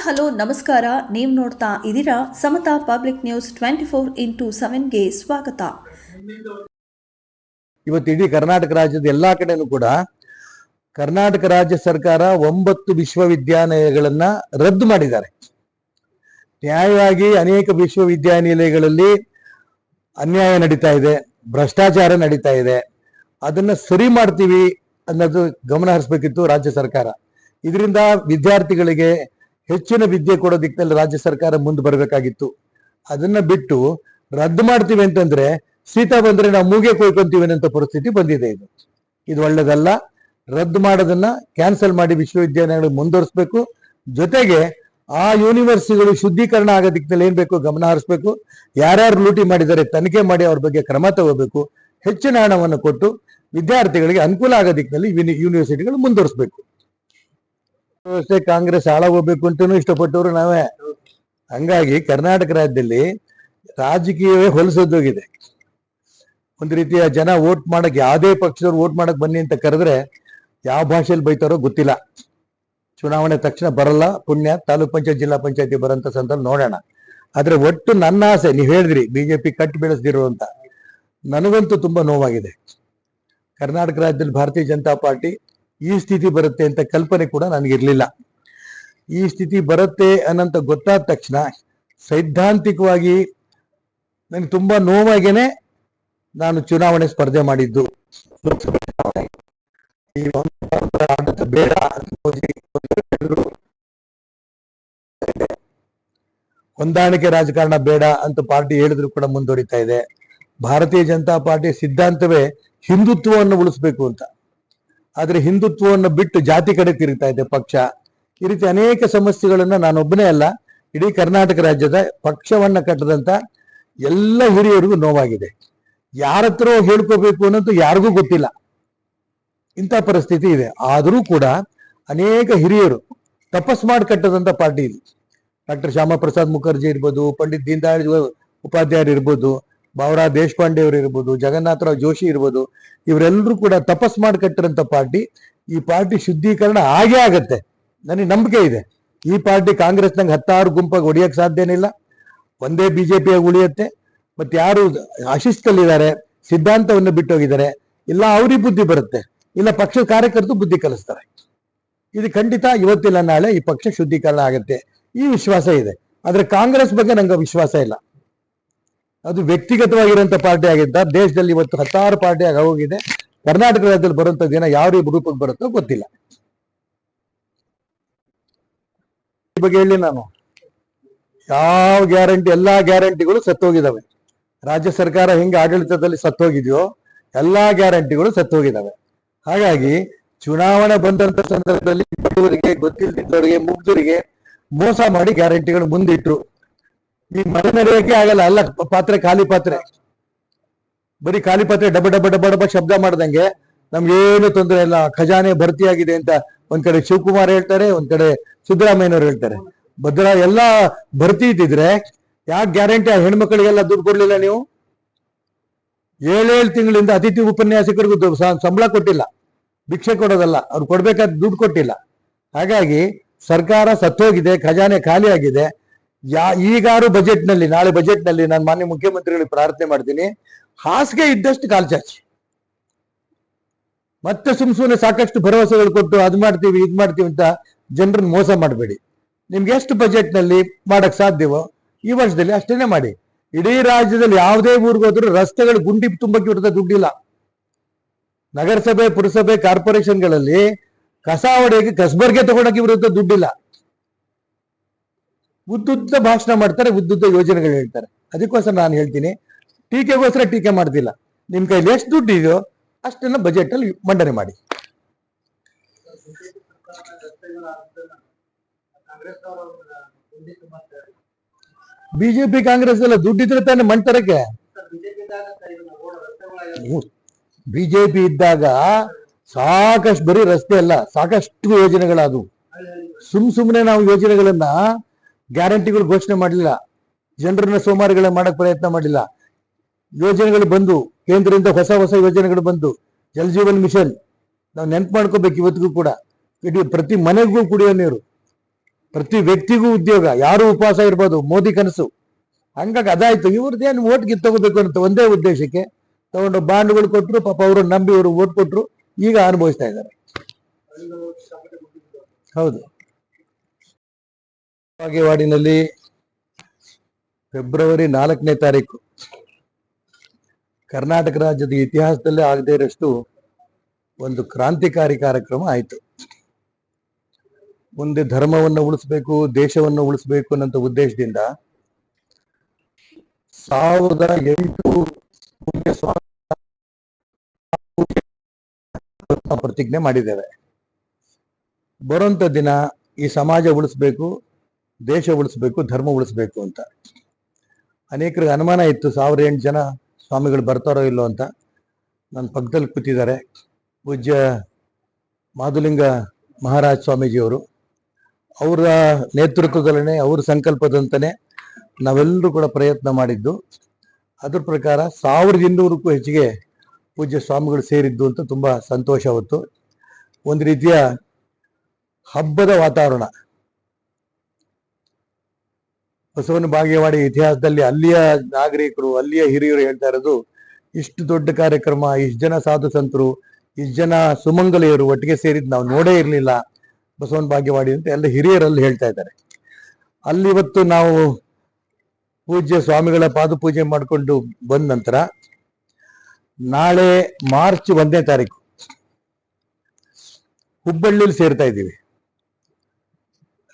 Hello ನಮಸ್ಕಾರ. ನೀವು ನೋಡ್ತಾ ಇದ್ದೀರಾ ಸಮತಾ ಪಬ್ಲಿಕ್ ನ್ಯೂಸ್ 24x7ಗೆ ಸ್ವಾಗತ. ಇವತ್ತು ಇಡೀ ಕರ್ನಾಟಕ ರಾಜ್ಯದ ಎಲ್ಲಾ ಕಡೆನೂ ಕೂಡ ಕರ್ನಾಟಕ ರಾಜ್ಯ ಸರ್ಕಾರ 9 ವಿಶ್ವವಿದ್ಯಾನಿಲಯಗಳನ್ನ ರದ್ದು ಮಾಡಿದ್ದಾರೆ. ನ್ಯಾಯವಾಗಿ ಅನೇಕ ವಿಶ್ವವಿದ್ಯಾನಿಲಯಗಳಲ್ಲಿ ಅನ್ಯಾಯ ನಡೀತಾ ಇದೆ, ಭ್ರಷ್ಟಾಚಾರ ನಡೀತಾ ಇದೆ. ಅದನ್ನ ಸರಿ ಮಾಡ್ತೀವಿ ಅನ್ನೋದು ಗಮನ ಹರಿಸಬೇಕಿತ್ತು ರಾಜ್ಯ ಸರ್ಕಾರ. ಇದರಿಂದ ವಿದ್ಯಾರ್ಥಿಗಳಿಗೆ ಹೆಚ್ಚಿನ ವಿದ್ಯೆ ಕೊಡೋ ದಿಕ್ಕಿನಲ್ಲಿ ರಾಜ್ಯ ಸರ್ಕಾರ ಮುಂದೆ ಬರಬೇಕಾಗಿತ್ತು. ಅದನ್ನ ಬಿಟ್ಟು ರದ್ದು ಮಾಡ್ತೀವಿ ಅಂತಂದ್ರೆ ಶೀತ ಬಂದ್ರೆ ನಾವು ಮೂಗೆ ಕೊಯ್ಕೊಂತೀವಿ ಅನ್ನೋ ಪರಿಸ್ಥಿತಿ ಬಂದಿದೆ. ಇದು ಒಳ್ಳೇದಲ್ಲ. ರದ್ದು ಮಾಡೋದನ್ನ ಕ್ಯಾನ್ಸಲ್ ಮಾಡಿ ವಿಶ್ವವಿದ್ಯಾಲಯಗಳು ಮುಂದುವರಿಸಬೇಕು. ಜೊತೆಗೆ ಆ ಯೂನಿವರ್ಸಿಟಿಗಳು ಶುದ್ಧೀಕರಣ ಆಗೋ ದಿಕ್ಕಿನಲ್ಲಿ ಏನ್ ಬೇಕು ಗಮನ ಹರಿಸಬೇಕು. ಯಾರ್ಯಾರು ಲೂಟಿ ಮಾಡಿದ್ದಾರೆ ತನಿಖೆ ಮಾಡಿ ಅವ್ರ ಬಗ್ಗೆ ಕ್ರಮ ತಗೋಬೇಕು. ಹೆಚ್ಚಿನ ಹಣವನ್ನು ಕೊಟ್ಟು ವಿದ್ಯಾರ್ಥಿಗಳಿಗೆ ಅನುಕೂಲ ಆಗೋ ದಿಕ್ಕಿನಲ್ಲಿ ಯೂನಿವರ್ಸಿಟಿಗಳು ಮುಂದುವರಿಸಬೇಕು. ವ್ಯವಸ್ಥೆ ಕಾಂಗ್ರೆಸ್ ಹಾಳಾಗೋಗ್ಬೇಕು ಅಂತಲೂ ಇಷ್ಟಪಟ್ಟವರು ನಾವೇ. ಹಂಗಾಗಿ ಕರ್ನಾಟಕ ರಾಜ್ಯದಲ್ಲಿ ರಾಜಕೀಯವೇ ಹೊಲಸೋದೋಗಿದೆ. ಒಂದು ರೀತಿಯ ಜನ ವೋಟ್ ಮಾಡಕ್ ಯಾವುದೇ ಪಕ್ಷದವ್ರು ವೋಟ್ ಮಾಡಕ್ ಬನ್ನಿ ಅಂತ ಕರೆದ್ರೆ ಯಾವ ಭಾಷೆಯಲ್ಲಿ ಬೈತಾರೋ ಗೊತ್ತಿಲ್ಲ. ಚುನಾವಣೆ ತಕ್ಷಣ ಬರಲ್ಲ, ಪುಣ್ಯ ತಾಲೂಕ್ ಪಂಚಾಯತ್ ಜಿಲ್ಲಾ ಪಂಚಾಯತಿ ಬರೋಂಥ ಸಂದರ್ಭ ನೋಡೋಣ. ಆದ್ರೆ ಒಟ್ಟು ನನ್ನ ಆಸೆ, ನೀವು ಹೇಳಿದ್ರಿ ಬಿಜೆಪಿ ಕಟ್ಟಿ ಬೆಳೆಸ್ದಿರೋ ಅಂತ, ನನಗಂತೂ ತುಂಬಾ ನೋವಾಗಿದೆ. ಕರ್ನಾಟಕ ರಾಜ್ಯದಲ್ಲಿ ಭಾರತೀಯ ಜನತಾ ಪಾರ್ಟಿ ಈ ಸ್ಥಿತಿ ಬರುತ್ತೆ ಅಂತ ಕಲ್ಪನೆ ಕೂಡ ನನಗಿರ್ಲಿಲ್ಲ. ಈ ಸ್ಥಿತಿ ಬರುತ್ತೆ ಅನ್ನಂತ ಗೊತ್ತಾದ ತಕ್ಷಣ ಸೈದ್ಧಾಂತಿಕವಾಗಿ ನನಗೆ ತುಂಬಾ ನೋವಾಗೇನೆ ನಾನು ಚುನಾವಣೆ ಸ್ಪರ್ಧೆ ಮಾಡಿದ್ದು. ಲೋಕಸಭೆ ಚುನಾವಣೆ ಬೇಡ, ಹೊಂದಾಣಿಕೆ ರಾಜಕಾರಣ ಬೇಡ ಅಂತ ಪಾರ್ಟಿ ಹೇಳಿದ್ರು ಕೂಡ ಮುಂದುವರಿತಾ ಇದೆ. ಭಾರತೀಯ ಜನತಾ ಪಾರ್ಟಿ ಸಿದ್ಧಾಂತವೇ ಹಿಂದುತ್ವವನ್ನು ಉಳಿಸ್ಬೇಕು ಅಂತ. ಆದ್ರೆ ಹಿಂದುತ್ವವನ್ನು ಬಿಟ್ಟು ಜಾತಿ ಕಡೆ ತಿರುಗ್ತಾ ಇದೆ ಪಕ್ಷ. ಈ ರೀತಿ ಅನೇಕ ಸಮಸ್ಯೆಗಳನ್ನ ನಾನೊಬ್ಬನೇ ಅಲ್ಲ, ಇಡೀ ಕರ್ನಾಟಕ ರಾಜ್ಯದ ಪಕ್ಷವನ್ನ ಕಟ್ಟದಂತ ಎಲ್ಲ ಹಿರಿಯರಿಗೂ ನೋವಾಗಿದೆ. ಯಾರ ಹತ್ರ ಹೇಳ್ಕೋಬೇಕು ಅನ್ನೋದು ಯಾರಿಗೂ ಗೊತ್ತಿಲ್ಲ. ಇಂಥ ಪರಿಸ್ಥಿತಿ ಇದೆ. ಆದರೂ ಕೂಡ ಅನೇಕ ಹಿರಿಯರು ತಪಸ್ ಮಾಡಿ ಕಟ್ಟದಂತ ಪಾರ್ಟಿ ಇದೆ. ಡಾಕ್ಟರ್ ಶ್ಯಾಮ ಪ್ರಸಾದ್ ಮುಖರ್ಜಿ ಇರ್ಬೋದು, ಪಂಡಿತ್ ದೀನ್ ದಯಾಳ್ ಉಪಾಧ್ಯಾಯರು ಇರ್ಬೋದು, ಬಾವರಾ ದೇಶಪಾಂಡೆ ಅವರು ಇರ್ಬೋದು, ಜಗನ್ನಾಥರಾವ್ ಜೋಶಿ ಇರ್ಬೋದು, ಇವರೆಲ್ಲರೂ ಕೂಡ ತಪಸ್ ಮಾಡಿ ಕಟ್ಟಿರಂತ ಪಾರ್ಟಿ. ಈ ಪಾರ್ಟಿ ಶುದ್ಧೀಕರಣ ಆಗೇ ಆಗತ್ತೆ, ನನಗೆ ನಂಬಿಕೆ ಇದೆ. ಈ ಪಾರ್ಟಿ ಕಾಂಗ್ರೆಸ್ನಂಗೆ 10 ಗುಂಪಾಗಿ ಹೊಡಿಯಕ್ ಸಾಧ್ಯನೇ ಇಲ್ಲ. ಒಂದೇ ಬಿಜೆಪಿಯಾಗಿ ಉಳಿಯುತ್ತೆ. ಮತ್ತೆ ಯಾರು ಅಶಿಸ್ತಲ್ಲಿದ್ದಾರೆ, ಸಿದ್ಧಾಂತವನ್ನು ಬಿಟ್ಟೋಗಿದ್ದಾರೆ, ಇಲ್ಲ ಅವ್ರಿಗೆ ಬುದ್ಧಿ ಬರುತ್ತೆ, ಇಲ್ಲ ಪಕ್ಷದ ಕಾರ್ಯಕರ್ತರು ಬುದ್ಧಿ ಕಲಿಸ್ತಾರೆ. ಇದು ಖಂಡಿತ ಇವತ್ತಿಲ್ಲ ನಾಳೆ ಈ ಪಕ್ಷ ಶುದ್ಧೀಕರಣ ಆಗುತ್ತೆ, ಈ ವಿಶ್ವಾಸ ಇದೆ. ಆದ್ರೆ ಕಾಂಗ್ರೆಸ್ ಬಗ್ಗೆ ನಂಗೆ ವಿಶ್ವಾಸ ಇಲ್ಲ. ಅದು ವ್ಯಕ್ತಿಗತವಾಗಿರುವಂತ ಪಾರ್ಟಿ ಆಗಿದ್ದ. ದೇಶದಲ್ಲಿ ಇವತ್ತು 10 ಪಾರ್ಟಿ ಆಗಿ ಹೋಗಿದೆ. ಕರ್ನಾಟಕ ರಾಜ್ಯದಲ್ಲಿ ಬರುವಂತ ದಿನ ಯಾವ ರೂಪಕ್ಕೆ ಬರುತ್ತೋ ಗೊತ್ತಿಲ್ಲ. ಈ ಬಗ್ಗೆ ಹೇಳಿ ನಾನು ಯಾವ ಗ್ಯಾರಂಟಿ, ಎಲ್ಲಾ ಗ್ಯಾರಂಟಿಗಳು ಸತ್ತೋಗಿದಾವೆ. ರಾಜ್ಯ ಸರ್ಕಾರ ಹೆಂಗೆ ಆಡಳಿತದಲ್ಲಿ ಸತ್ತೋಗಿದೆಯೋ ಎಲ್ಲಾ ಗ್ಯಾರಂಟಿಗಳು ಸತ್ತೋಗಿದಾವೆ. ಹಾಗಾಗಿ ಚುನಾವಣೆ ಬಂದಂತ ಸಂದರ್ಭದಲ್ಲಿ ಬಡವರಿಗೆ, ಗೊತ್ತಿಲ್ಲದವರಿಗೆ, ಮುಗ್ಧರಿಗೆ ಮೋಸ ಮಾಡಿ ಗ್ಯಾರಂಟಿಗಳು ಮುಂದಿಟ್ರು. ಈ ಮನೆ ನಡೆಯೋಕೆ ಆಗಲ್ಲ. ಅಲ್ಲ, ಪಾತ್ರೆ ಖಾಲಿ ಪಾತ್ರೆ, ಬರೀ ಖಾಲಿ ಪಾತ್ರೆ ಡಬ ಡಬ ಡಬ ಡಬ ಶಬ್ದ ಮಾಡ್ದಂಗೆ ನಮ್ಗೇನು ತೊಂದರೆ ಇಲ್ಲ, ಖಜಾನೆ ಭರ್ತಿಯಾಗಿದೆ ಅಂತ ಒಂದ್ ಕಡೆ ಶಿವಕುಮಾರ್ ಹೇಳ್ತಾರೆ, ಒಂದ್ ಕಡೆ ಸಿದ್ದರಾಮಯ್ಯನವ್ರು ಹೇಳ್ತಾರೆ. ಭದ್ರಾ ಎಲ್ಲ ಭರ್ತಿ ಇದ್ದಿದ್ರೆ ಯಾಕೆ ಗ್ಯಾರಂಟಿ ಹೆಣ್ಮಕ್ಳಿಗೆಲ್ಲ ದುಡ್ಡು ಕೊಡ್ಲಿಲ್ಲ ನೀವು? 7 ತಿಂಗಳಿಂದ ಅತಿಥಿ ಉಪನ್ಯಾಸಕರಿಗೂ ಸಂಬಳ ಕೊಟ್ಟಿಲ್ಲ. ಭಿಕ್ಷೆ ಕೊಡೋದಲ್ಲ, ಅವ್ರು ಕೊಡ್ಬೇಕಾದ ದುಡ್ಡು ಕೊಟ್ಟಿಲ್ಲ. ಹಾಗಾಗಿ ಸರ್ಕಾರ ಸತ್ತೋಗಿದೆ, ಖಜಾನೆ ಖಾಲಿ ಆಗಿದೆ. ಈಗಾರು ಬಜೆಟ್ ನಲ್ಲಿ, ನಾಳೆ ಬಜೆಟ್ ನಲ್ಲಿ ನಾನು ಮಾನ್ಯ ಮುಖ್ಯಮಂತ್ರಿಗಳಿಗೆ ಪ್ರಾರ್ಥನೆ ಮಾಡ್ತೀನಿ, ಹಾಸಿಗೆ ಇದ್ದಷ್ಟು ಕಾಲ್ಚಾಚಿ. ಮತ್ತೆ ಸುಮ್ನೆ ಸಾಕಷ್ಟು ಭರವಸೆಗಳು ಕೊಟ್ಟು ಅದ್ ಮಾಡ್ತೀವಿ ಇದ್ ಮಾಡ್ತೀವಿ ಅಂತ ಜನರನ್ನ ಮೋಸ ಮಾಡಬೇಡಿ. ನಿಮ್ಗೆ ಎಷ್ಟು ಬಜೆಟ್ ನಲ್ಲಿ ಮಾಡಕ್ ಸಾಧ್ಯವೋ ಈ ವರ್ಷದಲ್ಲಿ ಅಷ್ಟೇನೆ ಮಾಡಿ. ಇಡೀ ರಾಜ್ಯದಲ್ಲಿ ಯಾವುದೇ ಊರಿಗೋದ್ರೂ ರಸ್ತೆಗಳು ಗುಂಡಿ ತುಂಬಕ್ಕೆ ಇರ್ತದೆ, ದುಡ್ಡಿಲ್ಲ. ನಗರಸಭೆ, ಪುರಸಭೆ, ಕಾರ್ಪೊರೇಷನ್ಗಳಲ್ಲಿ ಕಸ ಹೊಡೆಯಕ್ಕೆ, ಕಸಬರ್ಗೆ ತಗೊಳಕ್ಕೆ ಇರುತ್ತೆ, ದುಡ್ಡಿಲ್ಲ. ಉದ್ದುದ್ದ ಭಾಷಣ ಮಾಡ್ತಾರೆ, ಉದ್ದುದ್ದ ಯೋಜನೆಗಳು ಹೇಳ್ತಾರೆ. ಅದಕ್ಕೋಸ್ಕರ ನಾನು ಹೇಳ್ತೀನಿ, ಟೀಕೆಗೋಸ್ಕರ ಟೀಕೆ ಮಾಡ್ತಿಲ್ಲ. ನಿಮ್ ಕೈಲಿ ಎಷ್ಟು ದುಡ್ಡು ಇದೆಯೋ ಅಷ್ಟನ್ನ ಬಜೆಟ್ ಅಲ್ಲಿ ಮಂಡನೆ ಮಾಡಿ. ಬಿಜೆಪಿ ಕಾಂಗ್ರೆಸ್ ಎಲ್ಲ ದುಡ್ಡಿದ್ರೆ ತಾನೆ ಮಂಟರಕ್ಕೆ. ಬಿಜೆಪಿ ಇದ್ದಾಗ ಸಾಕಷ್ಟು, ಬರೀ ರಸ್ತೆ ಅಲ್ಲ, ಸಾಕಷ್ಟು ಯೋಜನೆಗಳಾದವು. ಸುಮ್ನೆ ನಾವು ಯೋಜನೆಗಳನ್ನ, ಗ್ಯಾರಂಟಿಗಳು ಘೋಷಣೆ ಮಾಡಲಿಲ್ಲ, ಜನರನ್ನ ಸೋಮಾರಿಗಳ ಮಾಡಕ್ ಪ್ರಯತ್ನ ಮಾಡಲಿಲ್ಲ. ಯೋಜನೆಗಳು ಬಂದು, ಕೇಂದ್ರದಿಂದ ಹೊಸ ಹೊಸ ಯೋಜನೆಗಳು ಬಂದು, ಜಲ್ ಜೀವನ್ ಮಿಷನ್ ನಾವು ನೆನ್ಪು ಮಾಡ್ಕೋಬೇಕು. ಇವತ್ತಿಗೂ ಕೂಡ ಇಡೀ ಪ್ರತಿ ಮನೆಗೂ ಕುಡಿಯೋ ನೀರು, ಪ್ರತಿ ವ್ಯಕ್ತಿಗೂ ಉದ್ಯೋಗ, ಯಾರು ಉಪವಾಸ ಇರ್ಬೋದು, ಮೋದಿ ಕನಸು. ಹಂಗಾಗಿ ಅದಾಯ್ತು. ಇವ್ರದ್ದೇನು ಓಟ್ಗೆ ತಗೋಬೇಕು ಅಂತ ಒಂದೇ ಉದ್ದೇಶಕ್ಕೆ ತಗೊಂಡು ಬಾಂಡ್ಗಳು ಕೊಟ್ಟರು, ಪಾಪ ಅವರು ನಂಬಿ ಅವರು ಓಟ್ ಕೊಟ್ಟರು, ಈಗ ಅನುಭವಿಸ್ತಾ ಇದ್ದಾರೆ. ಹೌದು. ಬಾಗೇವಾಡಿನಲ್ಲಿ ಫೆಬ್ರವರಿ 4ನೇ ತಾರೀಕು ಕರ್ನಾಟಕ ರಾಜ್ಯದ ಇತಿಹಾಸದಲ್ಲೇ ಆಗದೇ ಇರಷ್ಟು ಒಂದು ಕ್ರಾಂತಿಕಾರಿ ಕಾರ್ಯಕ್ರಮ ಆಯಿತು. ಮುಂದೆ ಧರ್ಮವನ್ನು ಉಳಿಸ್ಬೇಕು, ದೇಶವನ್ನು ಉಳಿಸ್ಬೇಕು ಅನ್ನೋ ಉದ್ದೇಶದಿಂದ 1008 ಪ್ರತಿಜ್ಞೆ ಮಾಡಿದ್ದೇವೆ. ಬರುವಂತ ದಿನ ಈ ಸಮಾಜ ಉಳಿಸ್ಬೇಕು, ದೇಶ ಉಳಿಸ್ಬೇಕು, ಧರ್ಮ ಉಳಿಸ್ಬೇಕು ಅಂತ. ಅನೇಕರಿಗೆ ಅನುಮಾನ ಇತ್ತು 1008 ಜನ ಸ್ವಾಮಿಗಳು ಬರ್ತಾರೋ ಇಲ್ಲೋ ಅಂತ. ನನ್ನ ಪಕ್ಕದಲ್ಲಿ ಕೂತಿದ್ದಾರೆ ಪೂಜ್ಯ ಮಾಧುಲಿಂಗ ಮಹಾರಾಜ್ ಸ್ವಾಮೀಜಿಯವರು. ಅವರ ನೇತೃತ್ವದಲ್ಲೇ, ಅವ್ರ ಸಂಕಲ್ಪದಂತನೇ ನಾವೆಲ್ಲರೂ ಕೂಡ ಪ್ರಯತ್ನ ಮಾಡಿದ್ದು. ಅದ್ರ ಪ್ರಕಾರ 1200ಕ್ಕೂ ಹೆಚ್ಚಿಗೆ ಪೂಜ್ಯ ಸ್ವಾಮಿಗಳು ಸೇರಿದ್ದು ಅಂತ ತುಂಬಾ ಸಂತೋಷ. ಅವತ್ತು ಒಂದು ರೀತಿಯ ಹಬ್ಬದ ವಾತಾವರಣ. ಬಸವನ ಬಾಗೇವಾಡಿ ಇತಿಹಾಸದಲ್ಲಿ ಅಲ್ಲಿಯ ನಾಗರಿಕರು, ಅಲ್ಲಿಯ ಹಿರಿಯರು ಹೇಳ್ತಾ ಇರೋದು, ಇಷ್ಟು ದೊಡ್ಡ ಕಾರ್ಯಕ್ರಮ, ಇಷ್ಟು ಜನ ಸಾಧು ಸಂತರು, ಇಷ್ಟು ಜನ ಸುಮಂಗಲಿಯರು ಒಟ್ಟಿಗೆ ಸೇರಿದ್ದು ನಾವು ನೋಡೇ ಇರಲಿಲ್ಲ ಬಸವನ ಬಾಗೇವಾಡಿ ಅಂತ ಎಲ್ಲ ಹಿರಿಯರಲ್ಲಿ ಹೇಳ್ತಾ ಇದ್ದಾರೆ. ಅಲ್ಲಿ ಇವತ್ತು ನಾವು ಪೂಜ್ಯ ಸ್ವಾಮಿಗಳ ಪಾದಪೂಜೆ ಮಾಡಿಕೊಂಡು ಬಂದ ನಂತರ ನಾಳೆ ಮಾರ್ಚ್ 1ನೇ ತಾರೀಕು ಹುಬ್ಬಳ್ಳಿಲಿ ಸೇರ್ತಾ ಇದ್ದೀವಿ.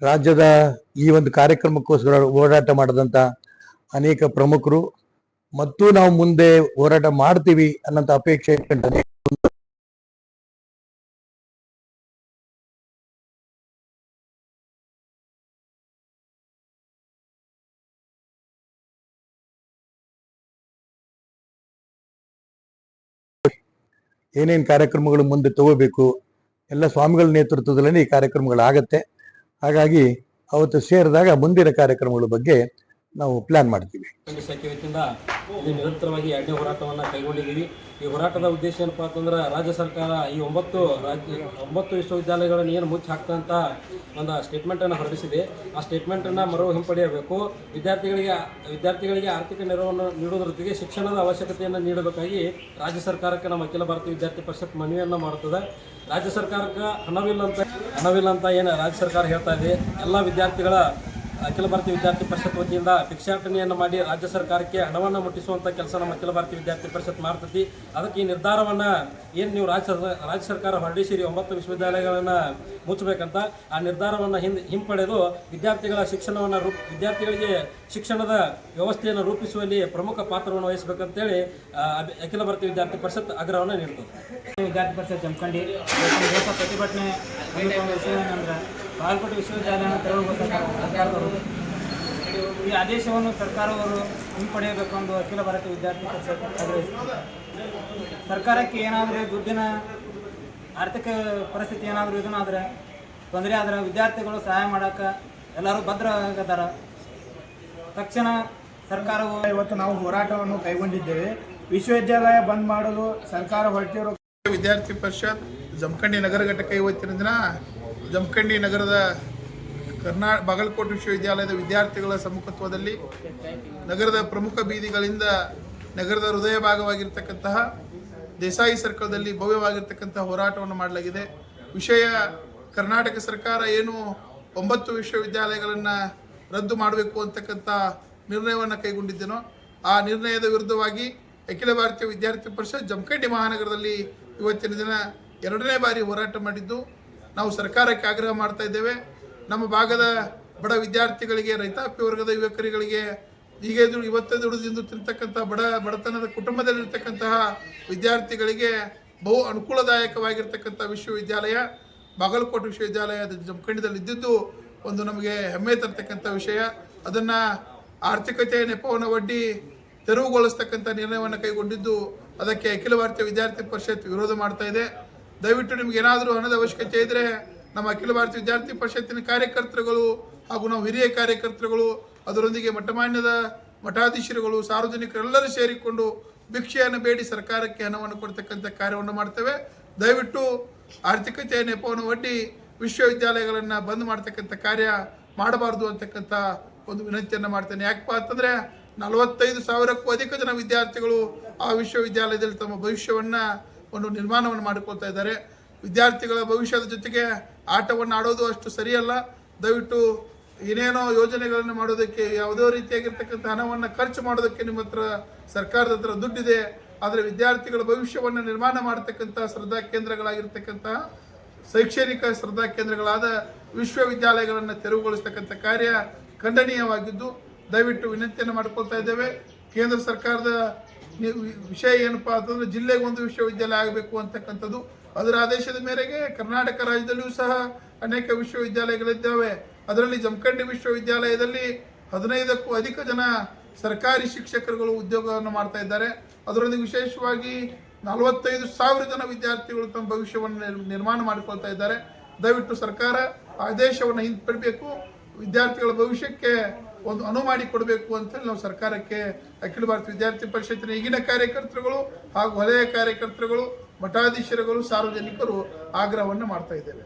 ರಾಜ್ಯದ ಈ ಒಂದು ಕಾರ್ಯಕ್ರಮಕ್ಕೋಸ್ಕರ ಹೋರಾಟ ಮಾಡದಂತ ಅನೇಕ ಪ್ರಮುಖರು ಮತ್ತು ನಾವು ಮುಂದೆ ಹೋರಾಟ ಮಾಡ್ತೀವಿ ಅನ್ನೋಂಥ ಅಪೇಕ್ಷೆ ಇಟ್ಕೊಂಡ್ರೆ ಏನೇನು ಕಾರ್ಯಕ್ರಮಗಳು ಮುಂದೆ ತಗೋಬೇಕು ಎಲ್ಲ ಸ್ವಾಮಿಗಳ ನೇತೃತ್ವದಲ್ಲೇ ಈ ಕಾರ್ಯಕ್ರಮಗಳಾಗತ್ತೆ. ಹಾಗಾಗಿ ಅವತ್ತು ಸೇರಿದಾಗ ಮುಂದಿನ ಕಾರ್ಯಕ್ರಮಗಳ ಬಗ್ಗೆ ನಾವು ಪ್ಲಾನ್ ಮಾಡ್ತೀವಿ. ವತಿಯಿಂದ ನಿರಂತರವಾಗಿ 2ನೇ ಹೋರಾಟವನ್ನು ಕೈಗೊಂಡಿದ್ದೀವಿ. ಈ ಹೋರಾಟದ ಉದ್ದೇಶ ಏನಪ್ಪ ಅಂತಂದ್ರೆ, ರಾಜ್ಯ ಸರ್ಕಾರ ಈ 9 ವಿಶ್ವವಿದ್ಯಾಲಯಗಳನ್ನು ಏನು ಮುಚ್ಚಿ ಹಾಕ್ತಂತ ಒಂದು ಸ್ಟೇಟ್ಮೆಂಟನ್ನು ಹೊರಡಿಸಿದೆ. ಆ ಸ್ಟೇಟ್ಮೆಂಟನ್ನು ಮರು ಹಿಂಪಡೆಯಬೇಕು. ವಿದ್ಯಾರ್ಥಿಗಳಿಗೆ ಆರ್ಥಿಕ ನೆರವನ್ನು ನೀಡುವುದರ ಜೊತೆಗೆ ಶಿಕ್ಷಣದ ಅವಶ್ಯಕತೆಯನ್ನು ನೀಡಬೇಕಾಗಿ ರಾಜ್ಯ ಸರ್ಕಾರಕ್ಕೆ ನಮ್ಮ ಅಖಿಲ ಭಾರತೀಯ ವಿದ್ಯಾರ್ಥಿ ಪರಿಷತ್ ಮನವಿಯನ್ನು ಮಾಡುತ್ತದೆ. ರಾಜ್ಯ ಸರ್ಕಾರಕ್ಕೆ ಹಣವಿಲ್ಲ ಅಂತ ಏನು ರಾಜ್ಯ ಸರ್ಕಾರ ಹೇಳ್ತಾ ಇದೆ, ಎಲ್ಲ ವಿದ್ಯಾರ್ಥಿಗಳ ಅಖಿಲ ಭಾರತೀಯ ವಿದ್ಯಾರ್ಥಿ ಪರಿಷತ್ ವತಿಯಿಂದ ಭಿಕ್ಷಾಟನೆಯನ್ನು ಮಾಡಿ ರಾಜ್ಯ ಸರ್ಕಾರಕ್ಕೆ ಹಣವನ್ನು ಮುಟ್ಟಿಸುವಂಥ ಕೆಲಸ ನಮ್ಮ ಅಖಿಲ ಭಾರತೀಯ ವಿದ್ಯಾರ್ಥಿ ಪರಿಷತ್ ಮಾಡ್ತೈತಿ. ಅದಕ್ಕೆ ಈ ನಿರ್ಧಾರವನ್ನು ಏನು ನೀವು ರಾಜ್ಯ ಸರ್ಕಾರ ಹೊರಡಿಸಿರಿ 9 ವಿಶ್ವವಿದ್ಯಾಲಯಗಳನ್ನು ಮುಚ್ಚಬೇಕಂತ, ಆ ನಿರ್ಧಾರವನ್ನು ಹಿಂಪಡೆದು ವಿದ್ಯಾರ್ಥಿಗಳಿಗೆ ಶಿಕ್ಷಣದ ವ್ಯವಸ್ಥೆಯನ್ನು ರೂಪಿಸುವಲ್ಲಿ ಪ್ರಮುಖ ಪಾತ್ರವನ್ನು ವಹಿಸಬೇಕಂತೇಳಿ ಅಖಿಲ ಭಾರತೀಯ ವಿದ್ಯಾರ್ಥಿ ಪರಿಷತ್ ಆಗ್ರಹವನ್ನು ನೀಡುತ್ತದೆ. ವಿದ್ಯಾರ್ಥಿ ಪರಿಷತ್ ಜಮಖಂಡಿ ಹೊಸ ಪ್ರತಿಭಟನೆ ಹಮ್ಮಿಕೊಂಡ ವಿಷಯ ಏನಂದ್ರೆ, ಬಾಗಲಕೋಟೆ ವಿಶ್ವವಿದ್ಯಾಲಯನ ತೆರವುಗೊಳಿಸ ಸರ್ಕಾರದವರು ಈ ಆದೇಶವನ್ನು ಸರ್ಕಾರವರು ಹಿಂಪಡೆಯಬೇಕೆಂದು ಅಖಿಲ ಭಾರತೀಯ ವಿದ್ಯಾರ್ಥಿ ಪರಿಷತ್ ಆಗ್ರಹಿಸುತ್ತದೆ. ಸರ್ಕಾರಕ್ಕೆ ಏನಾದರೂ ದುಡ್ಡಿನ ಆರ್ಥಿಕ ಪರಿಸ್ಥಿತಿ ಏನಾದರೂ ಇದನ್ನಾದರೆ ತೊಂದರೆ ಆದರೆ ವಿದ್ಯಾರ್ಥಿಗಳು ಸಹಾಯ ಮಾಡೋಕ್ಕೆ ಎಲ್ಲರೂ ಭದ್ರ ಆಗದಾರ. ತಕ್ಷಣ ಸರ್ಕಾರವು ಇವತ್ತು ನಾವು ಹೋರಾಟವನ್ನು ಕೈಗೊಂಡಿದ್ದೇವೆ. ವಿಶ್ವವಿದ್ಯಾಲಯ ಬಂದ್ ಮಾಡಲು ಸರ್ಕಾರ ಹೊರಟಿರೋ ವಿದ್ಯಾರ್ಥಿ ಪರಿಷತ್ ಜಮಖಂಡಿ ನಗರ ಘಟಕ ಇವತ್ತಿನ ದಿನ ಜಮಖಂಡಿ ನಗರದ ಬಾಗಲಕೋಟೆ ವಿಶ್ವವಿದ್ಯಾಲಯದ ವಿದ್ಯಾರ್ಥಿಗಳ ಸಮ್ಮುಖತ್ವದಲ್ಲಿ ನಗರದ ಪ್ರಮುಖ ಬೀದಿಗಳಿಂದ ನಗರದ ಹೃದಯ ಭಾಗವಾಗಿರ್ತಕ್ಕಂತಹ ದೇಸಾಯಿ ಸರ್ಕಲ್ದಲ್ಲಿ ಭವ್ಯವಾಗಿರ್ತಕ್ಕಂತಹ ಹೋರಾಟವನ್ನು ಮಾಡಲಾಗಿದೆ. ವಿಷಯ ಕರ್ನಾಟಕ ಸರ್ಕಾರ ಏನು 9 ವಿಶ್ವವಿದ್ಯಾಲಯಗಳನ್ನು ರದ್ದು ಮಾಡಬೇಕು ಅಂತಕ್ಕಂಥ ನಿರ್ಣಯವನ್ನು ಕೈಗೊಂಡಿದ್ದೇನೋ ಆ ನಿರ್ಣಯದ ವಿರುದ್ಧವಾಗಿ ಅಖಿಲ ಭಾರತೀಯ ವಿದ್ಯಾರ್ಥಿ ಪರಿಷತ್ ಜಮಖಂಡಿ ಮಹಾನಗರದಲ್ಲಿ ಇವತ್ತಿನ ದಿನ 2ನೇ ಬಾರಿ ಹೋರಾಟ ಮಾಡಿದ್ದು ನಾವು ಸರ್ಕಾರಕ್ಕೆ ಆಗ್ರಹ ಮಾಡ್ತಾ ಇದ್ದೇವೆ. ನಮ್ಮ ಭಾಗದ ಬಡ ವಿದ್ಯಾರ್ಥಿಗಳಿಗೆ, ರೈತಾಪಿ ವರ್ಗದ ಯುವಕರುಗಳಿಗೆ, ಈಗ ಇವತ್ತೇ ದುಡಿದು ತಿಂತಕ್ಕಂಥ ಬಡತನದ ಕುಟುಂಬದಲ್ಲಿರ್ತಕ್ಕಂತಹ ವಿದ್ಯಾರ್ಥಿಗಳಿಗೆ ಬಹು ಅನುಕೂಲದಾಯಕವಾಗಿರ್ತಕ್ಕಂಥ ವಿಶ್ವವಿದ್ಯಾಲಯ ಬಾಗಲಕೋಟೆ ವಿಶ್ವವಿದ್ಯಾಲಯ ಜಮಖಂಡಿದಲ್ಲಿ ಇದ್ದಿದ್ದು ಒಂದು ನಮಗೆ ಹೆಮ್ಮೆ ತರ್ತಕ್ಕಂಥ ವಿಷಯ. ಅದನ್ನು ಆರ್ಥಿಕತೆಯ ನೆಪವನ್ನು ಒಡ್ಡಿ ತೆರವುಗೊಳಿಸ್ತಕ್ಕಂಥ ನಿರ್ಣಯವನ್ನು ಕೈಗೊಂಡಿದ್ದು ಅದಕ್ಕೆ ಅಖಿಲ ಭಾರತೀಯ ವಿದ್ಯಾರ್ಥಿ ಪರಿಷತ್ ವಿರೋಧ ಮಾಡ್ತಾ ಇದೆ. ದಯವಿಟ್ಟು ನಿಮ್ಗೆ ಏನಾದರೂ ಹಣದ ಅವಶ್ಯಕತೆ ಇದ್ದರೆ ನಮ್ಮ ಅಖಿಲ ಭಾರತೀಯ ವಿದ್ಯಾರ್ಥಿ ಪರಿಷತ್ತಿನ ಕಾರ್ಯಕರ್ತರುಗಳು ಹಾಗೂ ನಾವು ಹಿರಿಯ ಕಾರ್ಯಕರ್ತರುಗಳು, ಅದರೊಂದಿಗೆ ಮಠಮಾನ್ಯದ ಮಠಾಧೀಶರುಗಳು, ಸಾರ್ವಜನಿಕರೆಲ್ಲರೂ ಸೇರಿಕೊಂಡು ಭಿಕ್ಷೆಯನ್ನು ಬೇಡಿ ಸರ್ಕಾರಕ್ಕೆ ಹಣವನ್ನು ಕೊಡ್ತಕ್ಕಂಥ ಕಾರ್ಯವನ್ನು ಮಾಡ್ತೇವೆ. ದಯವಿಟ್ಟು ಆರ್ಥಿಕತೆಯ ನೆಪವನ್ನು ಒಡ್ಡಿ ವಿಶ್ವವಿದ್ಯಾಲಯಗಳನ್ನು ಬಂದ್ ಮಾಡ್ತಕ್ಕಂಥ ಕಾರ್ಯ ಮಾಡಬಾರ್ದು ಅಂತಕ್ಕಂಥ ಒಂದು ವಿನಂತಿಯನ್ನು ಮಾಡ್ತೇನೆ. ಯಾಕಪ್ಪ ಅಂತಂದರೆ 45,000ಕ್ಕೂ ಅಧಿಕ ಜನ ವಿದ್ಯಾರ್ಥಿಗಳು ಆ ವಿಶ್ವವಿದ್ಯಾಲಯದಲ್ಲಿ ತಮ್ಮ ಭವಿಷ್ಯವನ್ನು ನಿರ್ಮಾಣವನ್ನು ಮಾಡಿಕೊಳ್ತಾ ಇದ್ದಾರೆ. ವಿದ್ಯಾರ್ಥಿಗಳ ಭವಿಷ್ಯದ ಜೊತೆಗೆ ಆಟವನ್ನು ಆಡೋದು ಅಷ್ಟು ಸರಿಯಲ್ಲ. ದಯವಿಟ್ಟು ಏನೇನೋ ಯೋಜನೆಗಳನ್ನು ಮಾಡೋದಕ್ಕೆ ಯಾವುದೋ ರೀತಿಯಾಗಿರ್ತಕ್ಕಂಥ ಹಣವನ್ನು ಖರ್ಚು ಮಾಡೋದಕ್ಕೆ ನಿಮ್ಮ ಹತ್ರ ಸರ್ಕಾರದ ಹತ್ರ ದುಡ್ಡಿದೆ. ಆದರೆ ವಿದ್ಯಾರ್ಥಿಗಳ ಭವಿಷ್ಯವನ್ನು ನಿರ್ಮಾಣ ಮಾಡತಕ್ಕಂಥ ಶ್ರದ್ಧಾ ಕೇಂದ್ರಗಳಾಗಿರ್ತಕ್ಕಂಥ ಶೈಕ್ಷಣಿಕ ಶ್ರದ್ಧಾ ಕೇಂದ್ರಗಳಾದ ವಿಶ್ವವಿದ್ಯಾಲಯಗಳನ್ನು ತೆರವುಗೊಳಿಸ್ತಕ್ಕಂಥ ಕಾರ್ಯ ಖಂಡನೀಯವಾಗಿದ್ದು ದಯವಿಟ್ಟು ವಿನಂತಿಯನ್ನು ಮಾಡಿಕೊಳ್ತಾ ಇದ್ದೇವೆ. ಕೇಂದ್ರ ಸರ್ಕಾರದ ವಿಷಯ ಏನಪ್ಪ ಅಂತಂದರೆ ಜಿಲ್ಲೆಗೆ ಒಂದು ವಿಶ್ವವಿದ್ಯಾಲಯ ಆಗಬೇಕು ಅಂತಕ್ಕಂಥದ್ದು. ಅದರ ಆದೇಶದ ಮೇರೆಗೆ ಕರ್ನಾಟಕ ರಾಜ್ಯದಲ್ಲಿಯೂ ಸಹ ಅನೇಕ ವಿಶ್ವವಿದ್ಯಾಲಯಗಳಿದ್ದಾವೆ. ಅದರಲ್ಲಿ ಜಮಖಂಡಿ ವಿಶ್ವವಿದ್ಯಾಲಯದಲ್ಲಿ 15ಕ್ಕೂ ಅಧಿಕ ಜನ ಸರ್ಕಾರಿ ಶಿಕ್ಷಕರುಗಳು ಉದ್ಯೋಗವನ್ನು ಮಾಡ್ತಾ ಇದ್ದಾರೆ. ಅದರೊಂದಿಗೆ ವಿಶೇಷವಾಗಿ 45,000 ಜನ ವಿದ್ಯಾರ್ಥಿಗಳು ತಮ್ಮ ಭವಿಷ್ಯವನ್ನು ನಿರ್ಮಾಣ ಮಾಡಿಕೊಳ್ತಾ ಇದ್ದಾರೆ. ದಯವಿಟ್ಟು ಸರ್ಕಾರ ಆದೇಶವನ್ನು ಹಿಂಪಡಿಬೇಕು, ವಿದ್ಯಾರ್ಥಿಗಳ ಭವಿಷ್ಯಕ್ಕೆ ಒಂದು ಅನುವು ಮಾಡಿಕೊಡಬೇಕು ಅಂತೇಳಿ ನಾವು ಸರ್ಕಾರಕ್ಕೆ ಅಖಿಲ ಭಾರತ ವಿದ್ಯಾರ್ಥಿ ಪರಿಷತ್ತಿನ ಈಗಿನ ಕಾರ್ಯಕರ್ತರುಗಳು ಹಾಗೂ ವಲಯ ಕಾರ್ಯಕರ್ತರುಗಳು, ಮಠಾಧೀಶರುಗಳು, ಸಾರ್ವಜನಿಕರು ಆಗ್ರಹವನ್ನು ಮಾಡ್ತಾ ಇದ್ದೇವೆ.